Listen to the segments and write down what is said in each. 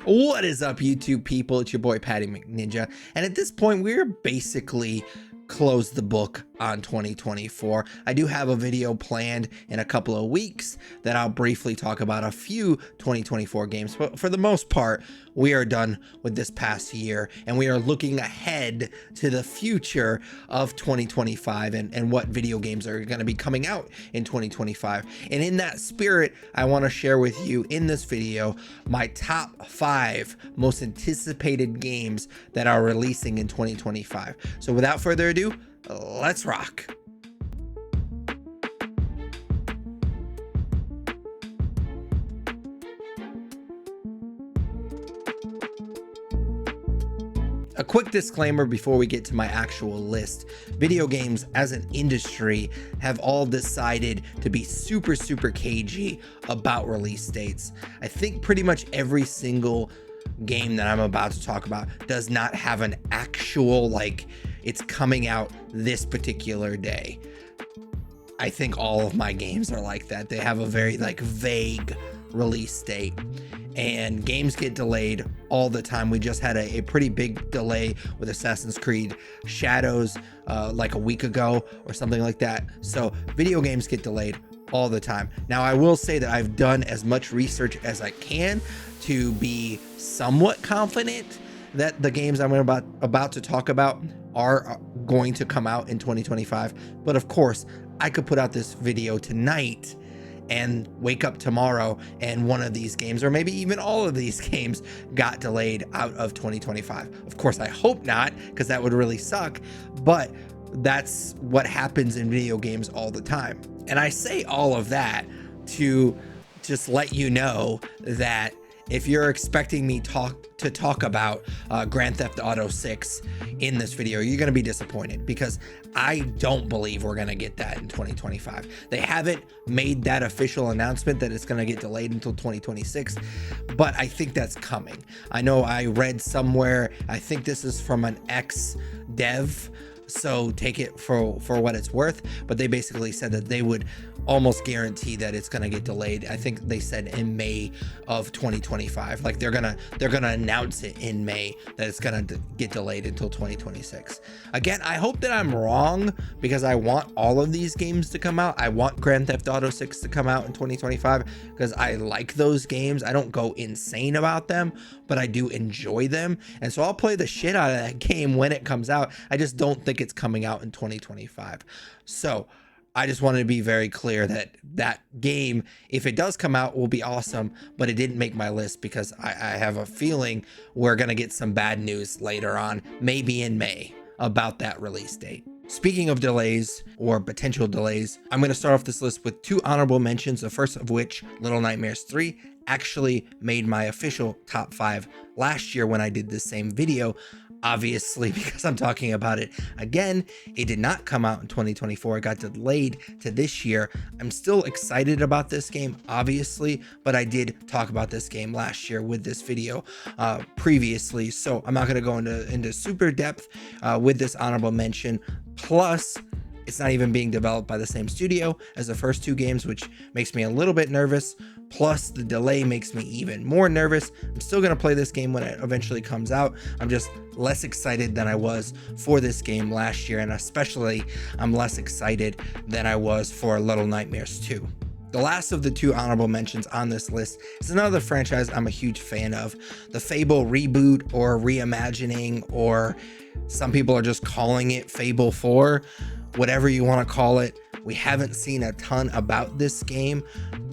What is up, YouTube people? It's your boy Patty McNinja, and at this point we're basically closed the book on 2024. I do have a video planned in a couple of weeks that I'll briefly talk about a few 2024 games, but for the most part we are done with this past year and we are looking ahead to the future of 2025 and what video games are going to be coming out in 2025. And in that spirit, I want to share with you in this video my top 5 most anticipated games that are releasing in 2025. So without further ado, let's rock. A quick disclaimer before we get to my actual list. Video games as an industry have all decided to be super cagey about release dates. I think pretty much every single game that I'm about to talk about does not have an actual, like, it's coming out this particular day. I think all of my games are like that. They have a very vague release date, and games get delayed all the time. We just had a pretty big delay with Assassin's Creed Shadows like a week ago or something like that. So video games get delayed all the time. Now I will say that I've done as much research as I can to be somewhat confident that the games I'm about to talk about are going to come out in 2025. But of course, I could put out this video tonight and wake up tomorrow and one of these games, or maybe even all of these games, got delayed out of 2025. Of course, I hope not, because that would really suck, but that's what happens in video games all the time. And I say all of that to just let you know that if you're expecting me to talk about Grand Theft Auto 6 in this video, you're going to be disappointed, because I don't believe we're going to get that in 2025. They haven't made that official announcement that it's going to get delayed until 2026, but I think that's coming. I know I read somewhere, I think this is from an ex-dev, so take it for what it's worth, but they basically said that they would almost guarantee that it's going to get delayed. I think they said in May of 2025. Like they're gonna announce it in May that it's gonna get delayed until 2026. Again, I hope that I'm wrong, because I want all of these games to come out. I want Grand Theft Auto 6 to come out in 2025 because I like those games. I don't go insane about them, but I do enjoy them, and so I'll play the shit out of that game when it comes out. I just don't think it's coming out in 2025. So I just wanted to be very clear that that game, if it does come out, will be awesome, but it didn't make my list because I have a feeling we're going to get some bad news later on, maybe in May, about that release date. Speaking of delays or potential delays, I'm going to start off this list with 2 honorable mentions, the first of which, Little Nightmares 3, actually made my official top 5 last year when I did this same video. Obviously, because I'm talking about it again, it did not come out in 2024. It got delayed to this year. I'm still excited about this game, obviously, but I did talk about this game last year with this video previously, so I'm not going to go into super depth with this honorable mention. Plus, it's not even being developed by the same studio as the first 2 games, which makes me a little bit nervous. Plus, the delay makes me even more nervous. I'm still going to play this game when it eventually comes out. I'm just less excited than I was for this game last year, and especially I'm less excited than I was for Little Nightmares 2. The last of the 2 honorable mentions on this list is another franchise I'm a huge fan of. The Fable reboot or reimagining, or some people are just calling it Fable 4. Whatever you want to call it. We haven't seen a ton about this game.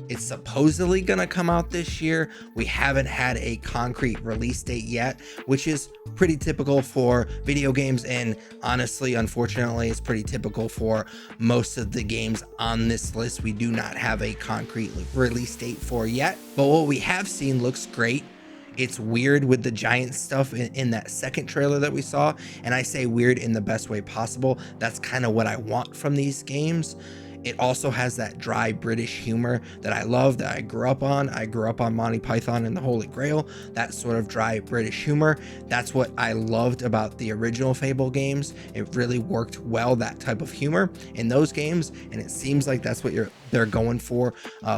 It's supposedly gonna come out this year. We haven't had a concrete release date yet, which is pretty typical for video games, and honestly, unfortunately, it's pretty typical for most of the games on this list. We do not have a concrete release date for yet, but what we have seen looks great. It's weird with the giant stuff in that second trailer that we saw, and I say weird in the best way possible. That's kind of what I want from these games. It also has that dry British humor that I love, that I grew up on. I grew up on Monty Python and the Holy Grail, that sort of dry British humor. That's what I loved about the original Fable games. It really worked well, that type of humor in those games, and it seems like that's what they're going for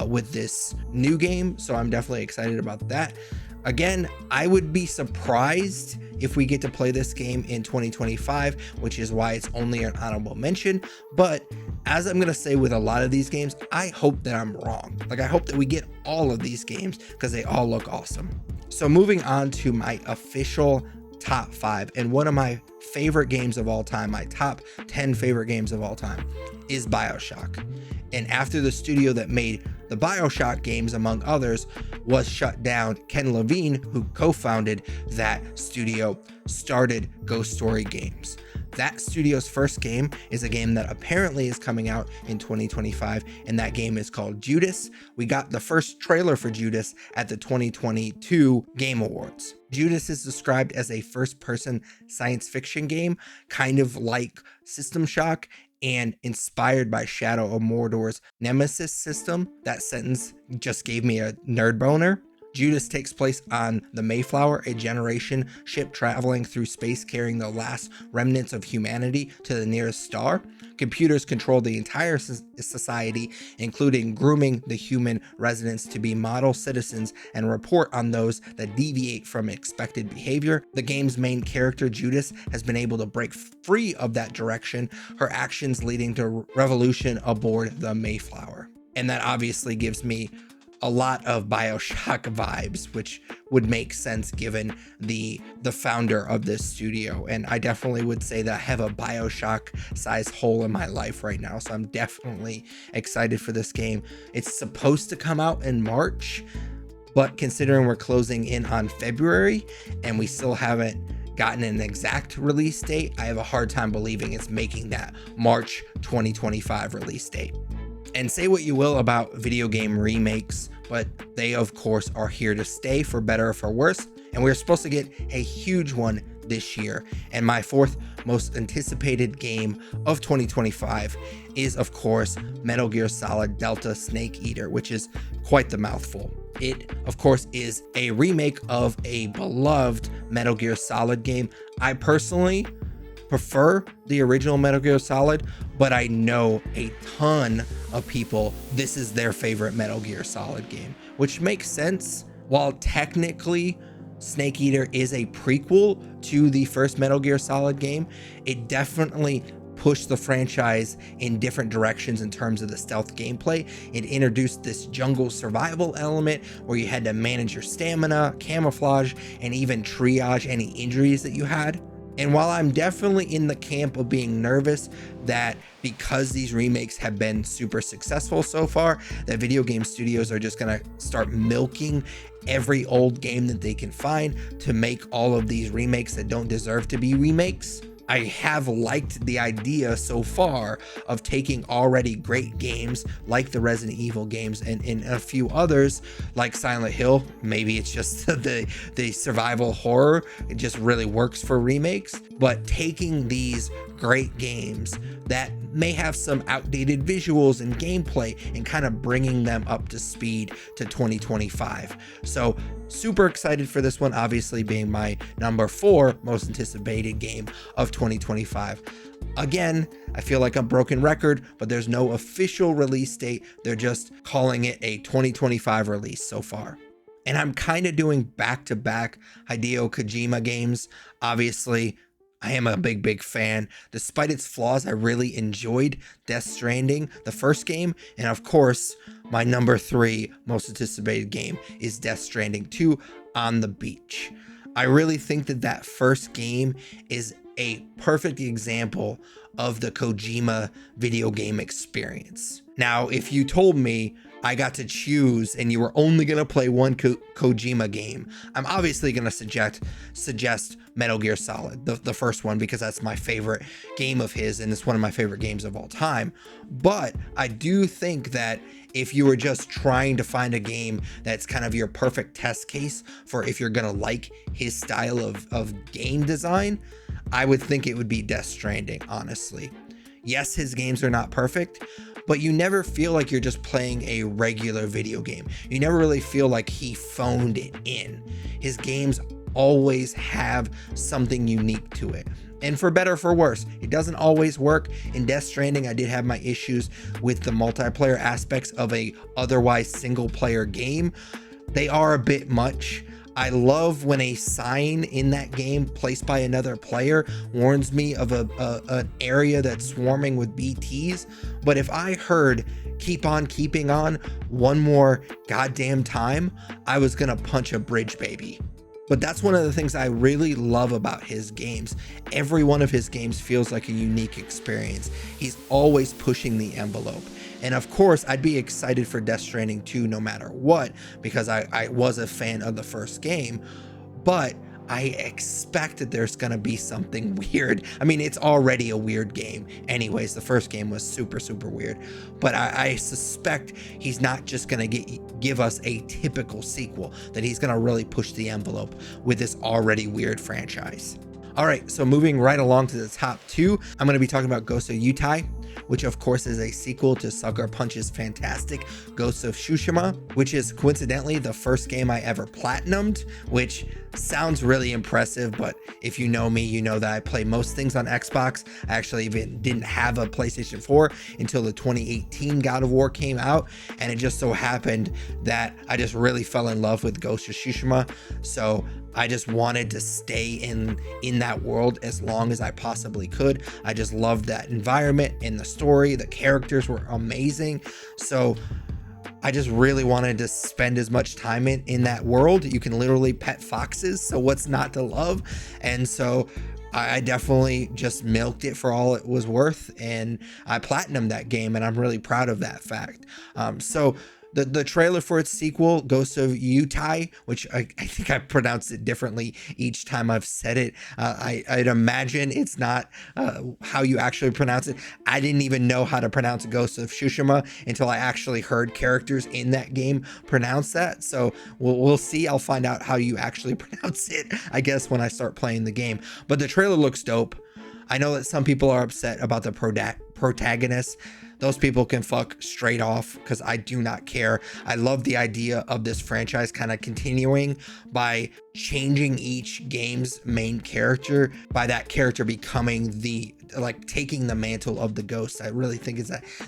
with this new game, so I'm definitely excited about that. Again, I would be surprised if we get to play this game in 2025, which is why it's only an honorable mention. But as I'm gonna say with a lot of these games, I hope that I'm wrong. Like, I hope that we get all of these games because they all look awesome. So moving on to my official top 5, and one of my favorite games of all time, my top 10 favorite games of all time, is BioShock. And after the studio that made the BioShock games, among others, was shut down, Ken Levine, who co-founded that studio, started Ghost Story Games. That studio's first game is a game that apparently is coming out in 2025, and that game is called Judas. We got the first trailer for Judas at the 2022 Game Awards. Judas is described as a first-person science fiction game, kind of like System Shock, and inspired by Shadow of Mordor's Nemesis system. That sentence just gave me a nerd boner. Judas takes place on the Mayflower, a generation ship traveling through space carrying the last remnants of humanity to the nearest star. Computers control the entire society, including grooming the human residents to be model citizens and report on those that deviate from expected behavior. The game's main character, Judas, has been able to break free of that direction, her actions leading to revolution aboard the Mayflower. And that obviously gives me a lot of BioShock vibes, which would make sense given the founder of this studio. And I definitely would say that I have a BioShock size hole in my life right now. So I'm definitely excited for this game. It's supposed to come out in March, but considering we're closing in on February and we still haven't gotten an exact release date, I have a hard time believing it's making that March 2025 release date. And say what you will about video game remakes, but they of course are here to stay, for better or for worse. And we're supposed to get a huge one this year. And my fourth most anticipated game of 2025 is of course Metal Gear Solid Delta Snake Eater, which is quite the mouthful. It of course is a remake of a beloved Metal Gear Solid game. I personally prefer the original Metal Gear Solid, but I know a ton of people, this is their favorite Metal Gear Solid game, which makes sense. While technically Snake Eater is a prequel to the first Metal Gear Solid game, it definitely pushed the franchise in different directions in terms of the stealth gameplay. It introduced this jungle survival element where you had to manage your stamina, camouflage, and even triage any injuries that you had. And while I'm definitely in the camp of being nervous that because these remakes have been super successful so far, that video game studios are just gonna start milking every old game that they can find to make all of these remakes that don't deserve to be remakes, I have liked the idea so far of taking already great games like the Resident Evil games and a few others like Silent Hill. Maybe it's just the survival horror, it just really works for remakes, but taking these great games that may have some outdated visuals and gameplay and kind of bringing them up to speed to 2025. So super excited for this one, obviously being my number 4 most anticipated game of 2025. Again, I feel like a broken record, but there's no official release date. They're just calling it a 2025 release so far. And I'm kind of doing back-to-back Hideo Kojima games. Obviously, I am a big fan. Despite its flaws, I really enjoyed Death Stranding, the first game. And of course, my number 3 most anticipated game is Death Stranding 2 on the beach. I really think that first game is a perfect example of the Kojima video game experience. Now, if you told me I got to choose and you were only going to play one Kojima game, I'm obviously going to suggest Metal Gear Solid, the first one, because that's my favorite game of his and it's one of my favorite games of all time. But I do think that if you were just trying to find a game that's kind of your perfect test case for if you're going to like his style of game design, I would think it would be Death Stranding, honestly. Yes, his games are not perfect, but you never feel like you're just playing a regular video game. You never really feel like he phoned it in. His games always have something unique to it. And for better or for worse, it doesn't always work. In Death Stranding, I did have my issues with the multiplayer aspects of a otherwise single player game. They are a bit much. I love when a sign in that game placed by another player warns me of an area that's swarming with BTs. But if I heard keep on keeping on one more goddamn time, I was gonna punch a bridge baby. But that's one of the things I really love about his games. Every one of his games feels like a unique experience. He's always pushing the envelope. And of course, I'd be excited for Death Stranding 2 no matter what, because I was a fan of the first game. But I expect that there's gonna be something weird. I mean, it's already a weird game. Anyways, the first game was super, super weird. But I suspect he's not just gonna give us a typical sequel, that he's gonna really push the envelope with this already weird franchise. All right, so moving right along to the top 2, I'm gonna be talking about Ghost of Yotei, which of course is a sequel to Sucker Punch's fantastic Ghost of Tsushima, which is coincidentally the first game I ever platinumed, which sounds really impressive, but if you know me, you know that I play most things on Xbox. I actually even didn't have a PlayStation 4 until the 2018 God of War came out, and it just so happened that I just really fell in love with Ghost of Tsushima, so I just wanted to stay in that world as long as I possibly could. I just loved that environment and the story. The characters were amazing. So I just really wanted to spend as much time in that world. You can literally pet foxes, so what's not to love? And so I definitely just milked it for all it was worth, and I platinumed that game, and I'm really proud of that fact. So the trailer for its sequel, Ghost of Yotei, which I think I pronounced it differently each time I've said it. I'd imagine it's not how you actually pronounce it. I didn't even know how to pronounce Ghost of Tsushima until I actually heard characters in that game pronounce that. So we'll see. I'll find out how you actually pronounce it, I guess, when I start playing the game. But the trailer looks dope. I know that some people are upset about the protagonist. Those people can fuck straight off, because I do not care. I love the idea of this franchise kind of continuing by changing each game's main character, by that character becoming taking the mantle of the ghost. I really think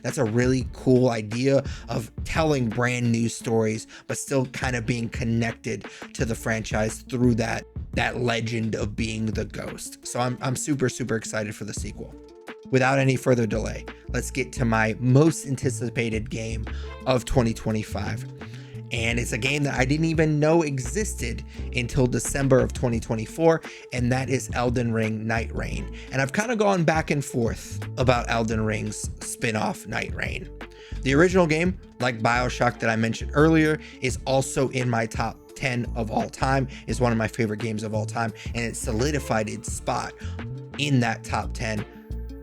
that's a really cool idea of telling brand new stories, but still kind of being connected to the franchise through that legend of being the ghost. So I'm super, super excited for the sequel. Without any further delay, let's get to my most anticipated game of 2025. And it's a game that I didn't even know existed until December of 2024, and that is Elden Ring Nightreign. And I've kind of gone back and forth about Elden Ring's spin-off Nightreign. The original game, like BioShock that I mentioned earlier, is also in my top 10 of all time, is one of my favorite games of all time, and it solidified its spot in that top 10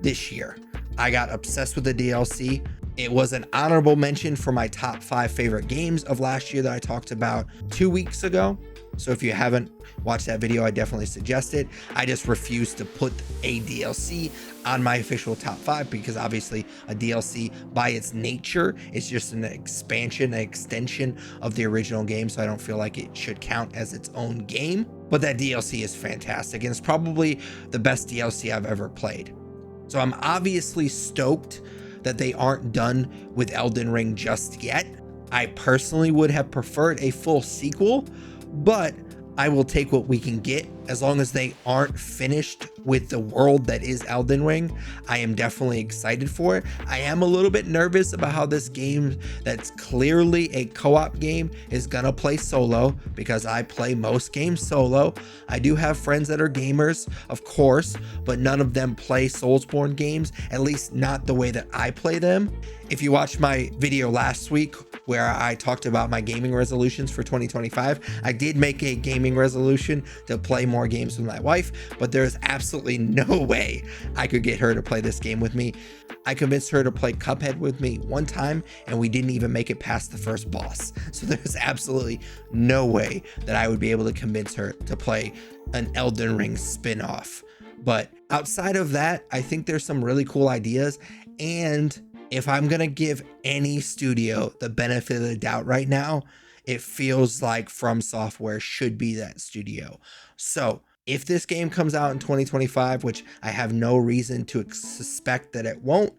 this year. I got obsessed with the DLC. It was an honorable mention for my top 5 favorite games of last year that I talked about 2 weeks ago. So if you haven't watched that video, I definitely suggest it. I just refuse to put a DLC on my official top 5, because obviously a DLC by its nature is just an expansion, an extension of the original game. So I don't feel like it should count as its own game. But that DLC is fantastic, and it's probably the best DLC I've ever played. So I'm obviously stoked that they aren't done with Elden Ring just yet. I personally would have preferred a full sequel, but I will take what we can get. As long as they aren't finished with the world that is Elden Ring, I am definitely excited for it. I am a little bit nervous about how this game, that's clearly a co-op game, is gonna play solo, because I play most games solo. I do have friends that are gamers, of course, but none of them play Soulsborne games, at least not the way that I play them. If you watched my video last week where I talked about my gaming resolutions for 2025, I did make a gaming resolution to play more games with my wife, but there's absolutely no way I could get her to play this game with me. I convinced her to play Cuphead with me one time, and we didn't even make it past the first boss. So there's absolutely no way that I would be able to convince her to play an Elden Ring spin-off. But outside of that, I think there's some really cool ideas, and if I'm gonna give any studio the benefit of the doubt right now, it feels like FromSoftware should be that studio. So if this game comes out in 2025, which I have no reason to suspect that it won't,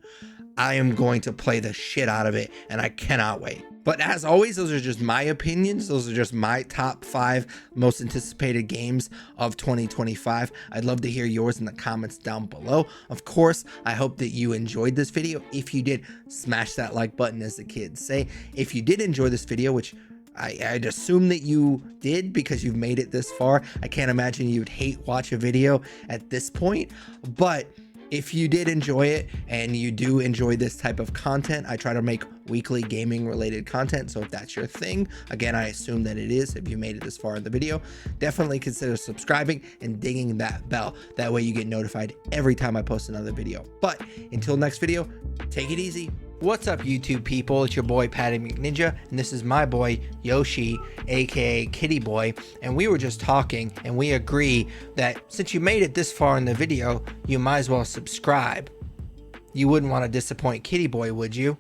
I am going to play the shit out of it, and I cannot wait. But as always, those are just my opinions. Those are just my top 5 most anticipated games of 2025. I'd love to hear yours in the comments down below. Of course, I hope that you enjoyed this video. If you did, smash that like button, as the kids say. If you did enjoy this video, which I'd assume that you did because you've made it this far. I can't imagine you'd watch a video at this point, but if you did enjoy it and you do enjoy this type of content, I try to make weekly gaming related content. So if that's your thing, again, I assume that it is. If you made it this far in the video, definitely consider subscribing and dinging that bell. That way you get notified every time I post another video. But until next video, take it easy. What's up, YouTube people? It's your boy Patty McNinja, and this is my boy Yoshi, aka Kitty Boy. And we were just talking, and we agree that since you made it this far in the video, you might as well subscribe. You wouldn't want to disappoint Kitty Boy, would you?